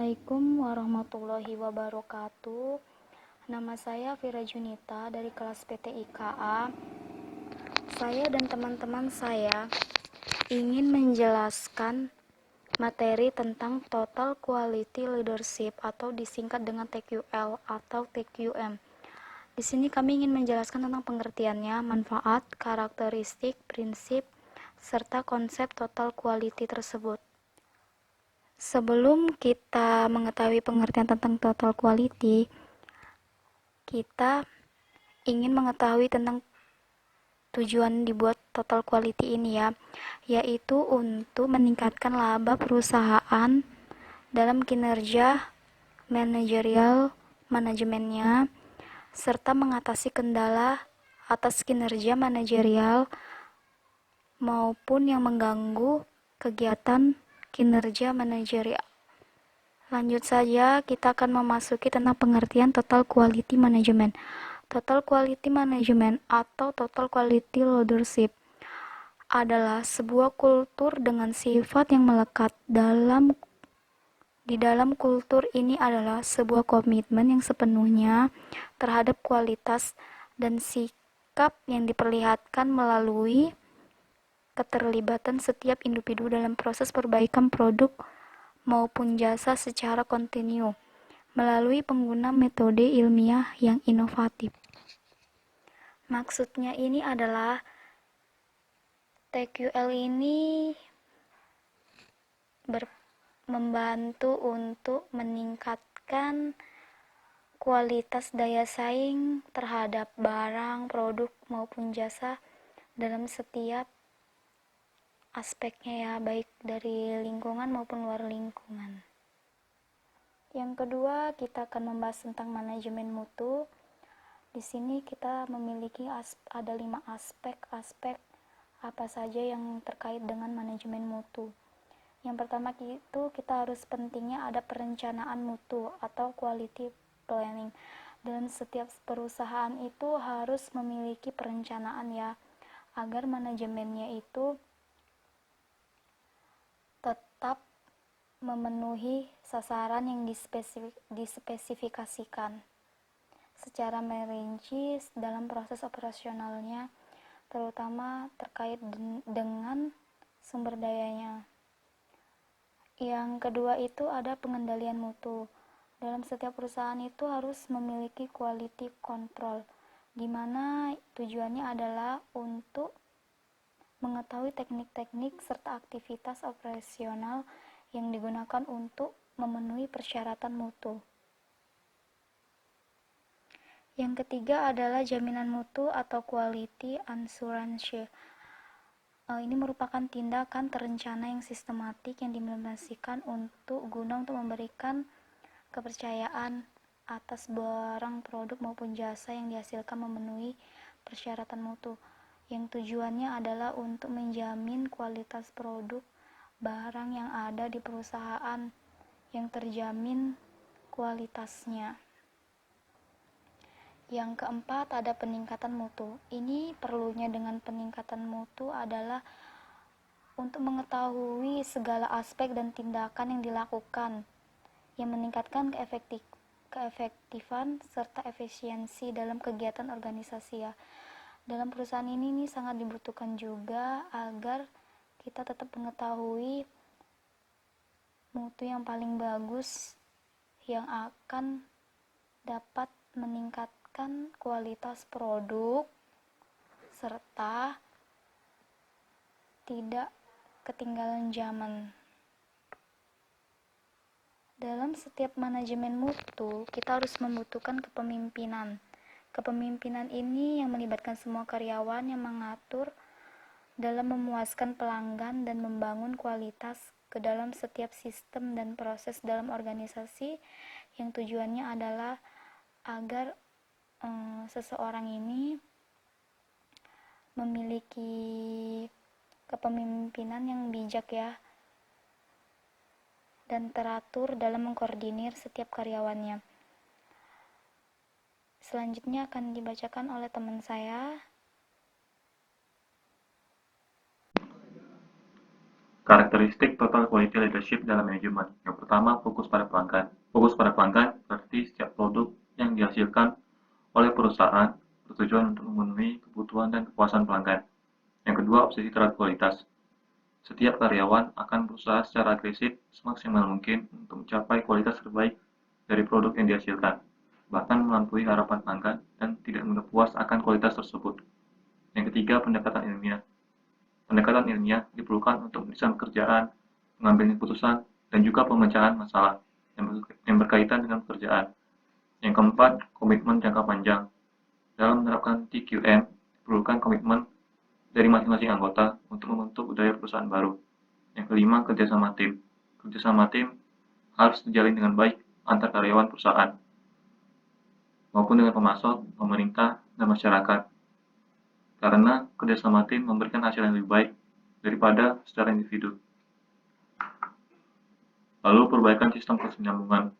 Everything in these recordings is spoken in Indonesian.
Assalamualaikum warahmatullahi wabarakatuh. Nama saya Vira Junita dari kelas PTIKA. Saya dan teman-teman saya ingin menjelaskan materi tentang Total Quality Leadership atau disingkat dengan TQL atau TQM. Di sini kami ingin menjelaskan tentang pengertiannya, manfaat, karakteristik, prinsip, serta konsep total quality tersebut. Sebelum kita mengetahui pengertian tentang total quality, kita ingin mengetahui tentang tujuan dibuat total quality ini yaitu untuk meningkatkan laba perusahaan dalam kinerja manajerial manajemennya, serta mengatasi kendala atas kinerja manajerial maupun yang mengganggu kegiatan kinerja manajerial. Lanjut saja, kita akan memasuki tentang pengertian total quality management. Total quality management atau total quality leadership adalah sebuah kultur dengan sifat yang melekat di dalam kultur ini adalah sebuah komitmen yang sepenuhnya terhadap kualitas dan sikap yang diperlihatkan melalui keterlibatan setiap individu dalam proses perbaikan produk maupun jasa secara kontinu melalui pengguna metode ilmiah yang inovatif. Maksudnya ini adalah TQL ini membantu untuk meningkatkan kualitas daya saing terhadap barang, produk maupun jasa dalam setiap aspeknya baik dari lingkungan maupun luar lingkungan. Yang kedua, kita akan membahas tentang manajemen mutu. Di sini kita memiliki ada 5 aspek apa saja yang terkait dengan manajemen mutu. Yang pertama itu kita harus pentingnya ada perencanaan mutu atau quality planning. Dalam setiap perusahaan itu harus memiliki perencanaan agar manajemennya itu tetap memenuhi sasaran yang dispesifikasikan secara merinci dalam proses operasionalnya, terutama terkait dengan sumber dayanya. Yang kedua itu ada pengendalian mutu. Dalam setiap perusahaan itu harus memiliki quality control, di mana tujuannya adalah untuk mengetahui teknik-teknik serta aktivitas operasional yang digunakan untuk memenuhi persyaratan mutu. Yang ketiga adalah jaminan mutu atau quality assurance. Ini merupakan tindakan terencana yang sistematik yang diimplementasikan guna untuk memberikan kepercayaan atas barang, produk maupun jasa yang dihasilkan memenuhi persyaratan mutu, yang tujuannya adalah untuk menjamin kualitas produk barang yang ada di perusahaan yang terjamin kualitasnya. Yang keempat ada peningkatan mutu. Ini perlunya dengan peningkatan mutu adalah untuk mengetahui segala aspek dan tindakan yang dilakukan yang meningkatkan keefektifan serta efisiensi dalam kegiatan organisasi Dalam perusahaan ini sangat dibutuhkan juga agar kita tetap mengetahui mutu yang paling bagus yang akan dapat meningkatkan kualitas produk serta tidak ketinggalan zaman. Dalam setiap manajemen mutu, kita harus membutuhkan kepemimpinan. Kepemimpinan ini yang melibatkan semua karyawan yang mengatur dalam memuaskan pelanggan dan membangun kualitas ke dalam setiap sistem dan proses dalam organisasi yang tujuannya adalah agar seseorang ini memiliki kepemimpinan yang bijak dan teratur dalam mengkoordinir setiap karyawannya. Selanjutnya akan dibacakan oleh teman saya. Karakteristik total quality leadership dalam manajemen. Yang pertama, fokus pada pelanggan. Fokus pada pelanggan berarti setiap produk yang dihasilkan oleh perusahaan bertujuan untuk memenuhi kebutuhan dan kepuasan pelanggan. Yang kedua, obsesi terhadap kualitas. Setiap karyawan akan berusaha secara agresif semaksimal mungkin untuk mencapai kualitas terbaik dari produk yang dihasilkan, bahkan melampaui harapan pelanggan dan tidak mudah puas akan kualitas tersebut. Yang ketiga, pendekatan ilmiah. Pendekatan ilmiah diperlukan untuk mendesain pekerjaan, mengambil keputusan, dan juga pemecahan masalah yang berkaitan dengan pekerjaan. Yang keempat, komitmen jangka panjang. Dalam menerapkan TQM, diperlukan komitmen dari masing-masing anggota untuk membentuk budaya perusahaan baru. Yang kelima, kerjasama tim. Kerjasama tim harus terjalin dengan baik antar karyawan perusahaan maupun dengan pemasok, pemerintah, dan masyarakat. Karena kerjasama tim memberikan hasil yang lebih baik daripada secara individu. Lalu, perbaikan sistem kesinambungan.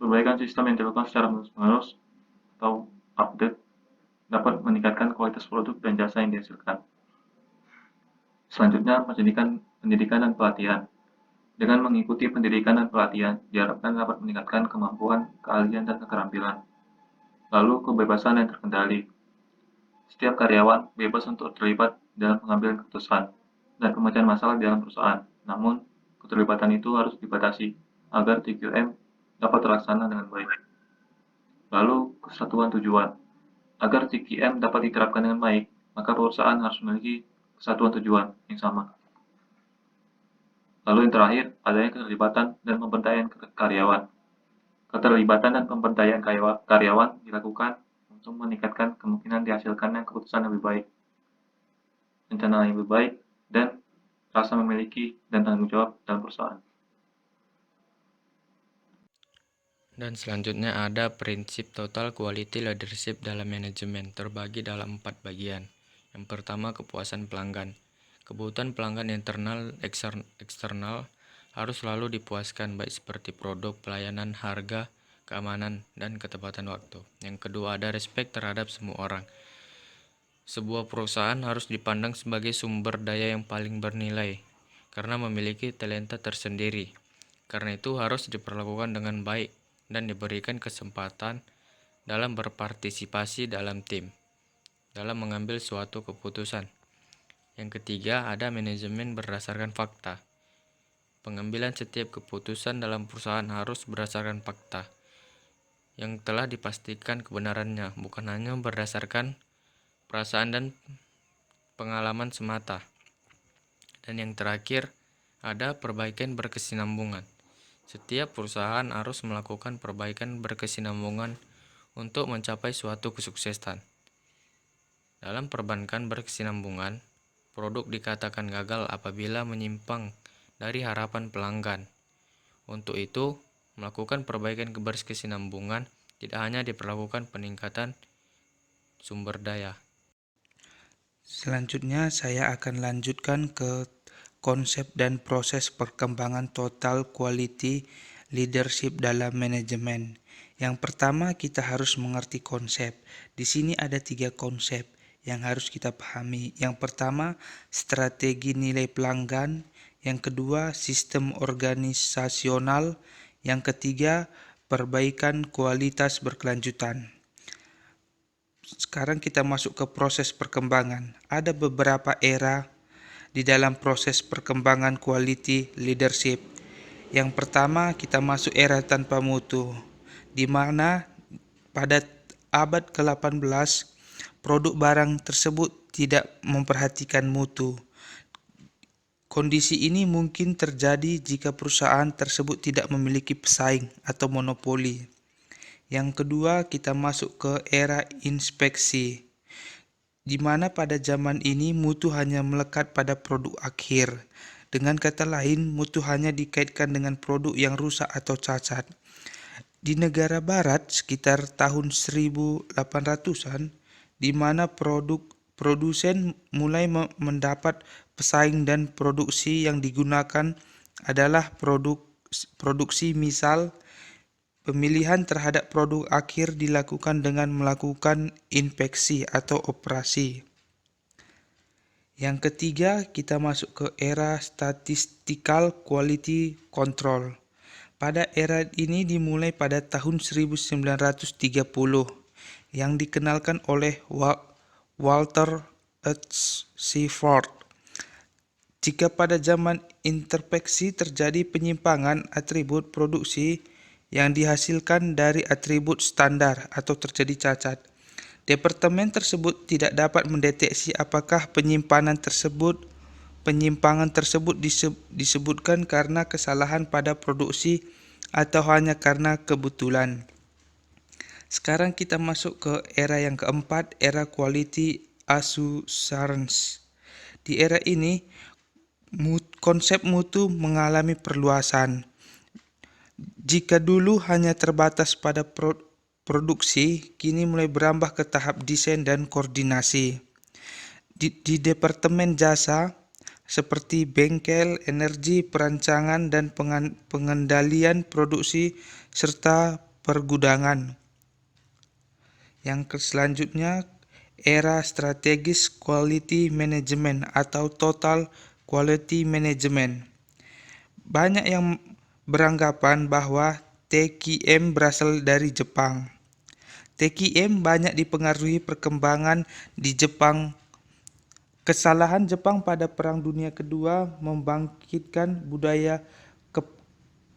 Perbaikan sistem yang dilakukan secara menerus atau update dapat meningkatkan kualitas produk dan jasa yang dihasilkan. Selanjutnya, pendidikan dan pelatihan. Dengan mengikuti pendidikan dan pelatihan, diharapkan dapat meningkatkan kemampuan, keahlian, dan keterampilan. Lalu, kebebasan yang terkendali. Setiap karyawan bebas untuk terlibat dalam pengambilan keputusan dan pemecahan masalah di dalam perusahaan. Namun, keterlibatan itu harus dibatasi agar TQM dapat terlaksana dengan baik. Lalu, kesatuan tujuan. Agar TQM dapat diterapkan dengan baik, maka perusahaan harus memiliki kesatuan tujuan yang sama. Lalu yang terakhir, adanya keterlibatan dan pemberdayaan karyawan. Keterlibatan dan pemberdayaan karyawan dilakukan untuk meningkatkan kemungkinan dihasilkannya keputusan yang lebih baik, rencana yang lebih baik, dan rasa memiliki dan tanggung jawab dalam perusahaan. Dan selanjutnya ada prinsip total quality leadership dalam manajemen, terbagi dalam 4 bagian. Yang pertama, kepuasan pelanggan. Kebutuhan pelanggan internal eksternal harus selalu dipuaskan, baik seperti produk, pelayanan, harga, keamanan, dan ketepatan waktu. Yang kedua, ada respect terhadap semua orang. Sebuah perusahaan harus dipandang sebagai sumber daya yang paling bernilai karena memiliki talenta tersendiri. Karena itu harus diperlakukan dengan baik dan diberikan kesempatan dalam berpartisipasi dalam tim, dalam mengambil suatu keputusan. Yang ketiga, ada manajemen berdasarkan fakta. Pengambilan setiap keputusan dalam perusahaan harus berdasarkan fakta yang telah dipastikan kebenarannya, bukan hanya berdasarkan perasaan dan pengalaman semata. Dan yang terakhir, ada perbaikan berkesinambungan. Setiap perusahaan harus melakukan perbaikan berkesinambungan untuk mencapai suatu kesuksesan. Dalam perbankan berkesinambungan, produk dikatakan gagal apabila menyimpang dari harapan pelanggan. Untuk itu, melakukan perbaikan berkesinambungan tidak hanya diperlakukan peningkatan sumber daya. Selanjutnya saya akan lanjutkan ke konsep dan proses perkembangan total quality leadership dalam manajemen. Yang pertama, kita harus mengerti konsep. Di sini ada 3 konsep yang harus kita pahami. Yang pertama, strategi nilai pelanggan. Yang kedua, sistem organisasional. Yang ketiga, perbaikan kualitas berkelanjutan. Sekarang kita masuk ke proses perkembangan. Ada beberapa era di dalam proses perkembangan quality leadership. Yang pertama, kita masuk era tanpa mutu, di mana pada abad ke-18 produk barang tersebut tidak memperhatikan mutu. Kondisi ini mungkin terjadi jika perusahaan tersebut tidak memiliki pesaing atau monopoli. Yang kedua, kita masuk ke era inspeksi, di mana pada zaman ini mutu hanya melekat pada produk akhir. Dengan kata lain, mutu hanya dikaitkan dengan produk yang rusak atau cacat. Di negara barat sekitar tahun 1800-an, di mana produsen mulai mendapat pesaing dan produksi yang digunakan adalah produksi misal pemilihan terhadap produk akhir dilakukan dengan melakukan inspeksi atau operasi. Yang ketiga, kita masuk ke era statistical quality control. Pada era ini dimulai pada tahun 1930 yang dikenalkan oleh Walter H. Seaford. Jika pada zaman introspeksi terjadi penyimpangan atribut produksi yang dihasilkan dari atribut standar atau terjadi cacat, departemen tersebut tidak dapat mendeteksi apakah penyimpangan tersebut disebutkan karena kesalahan pada produksi atau hanya karena kebetulan. Sekarang kita masuk ke era yang keempat, era quality assurance. Di era ini, konsep mutu mengalami perluasan. Jika dulu hanya terbatas pada produksi, kini mulai berambah ke tahap desain dan koordinasi. Di departemen jasa, seperti bengkel, energi, perancangan, dan pengendalian produksi, serta pergudangan. Yang selanjutnya, era strategis quality management atau total quality management. Banyak yang beranggapan bahwa TQM berasal dari Jepang. TQM banyak dipengaruhi perkembangan di Jepang. Kesalahan Jepang pada Perang Dunia Kedua membangkitkan budaya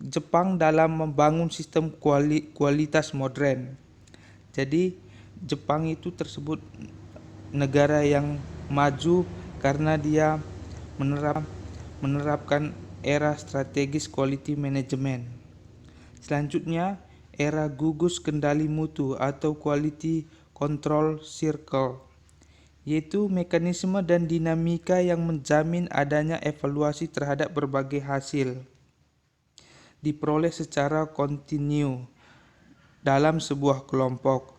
Jepang dalam membangun sistem kualitas modern. Jadi Jepang itu tersebut negara yang maju karena dia menerapkan era strategis quality management. Selanjutnya, era gugus kendali mutu atau quality control circle, yaitu mekanisme dan dinamika yang menjamin adanya evaluasi terhadap berbagai hasil diperoleh secara kontinu dalam sebuah kelompok.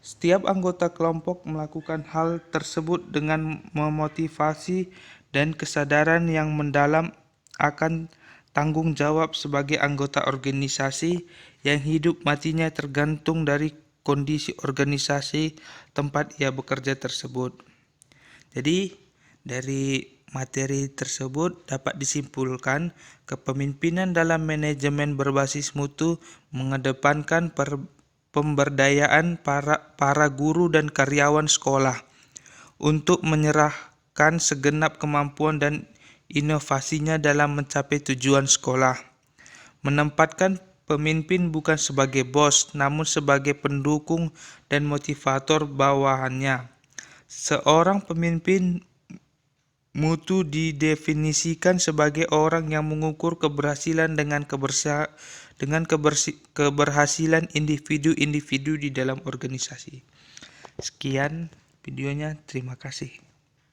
Setiap anggota kelompok melakukan hal tersebut dengan memotivasi dan kesadaran yang mendalam akan tanggung jawab sebagai anggota organisasi yang hidup matinya tergantung dari kondisi organisasi tempat ia bekerja tersebut. Jadi, dari materi tersebut dapat disimpulkan kepemimpinan dalam manajemen berbasis mutu mengedepankan pemberdayaan para guru dan karyawan sekolah untuk menyerahkan segenap kemampuan dan inovasinya dalam mencapai tujuan sekolah. Menempatkan pemimpin bukan sebagai bos, namun sebagai pendukung dan motivator bawahannya. Seorang pemimpin mutu didefinisikan sebagai orang yang mengukur keberhasilan dengan keberhasilan individu-individu di dalam organisasi. Sekian videonya, terima kasih.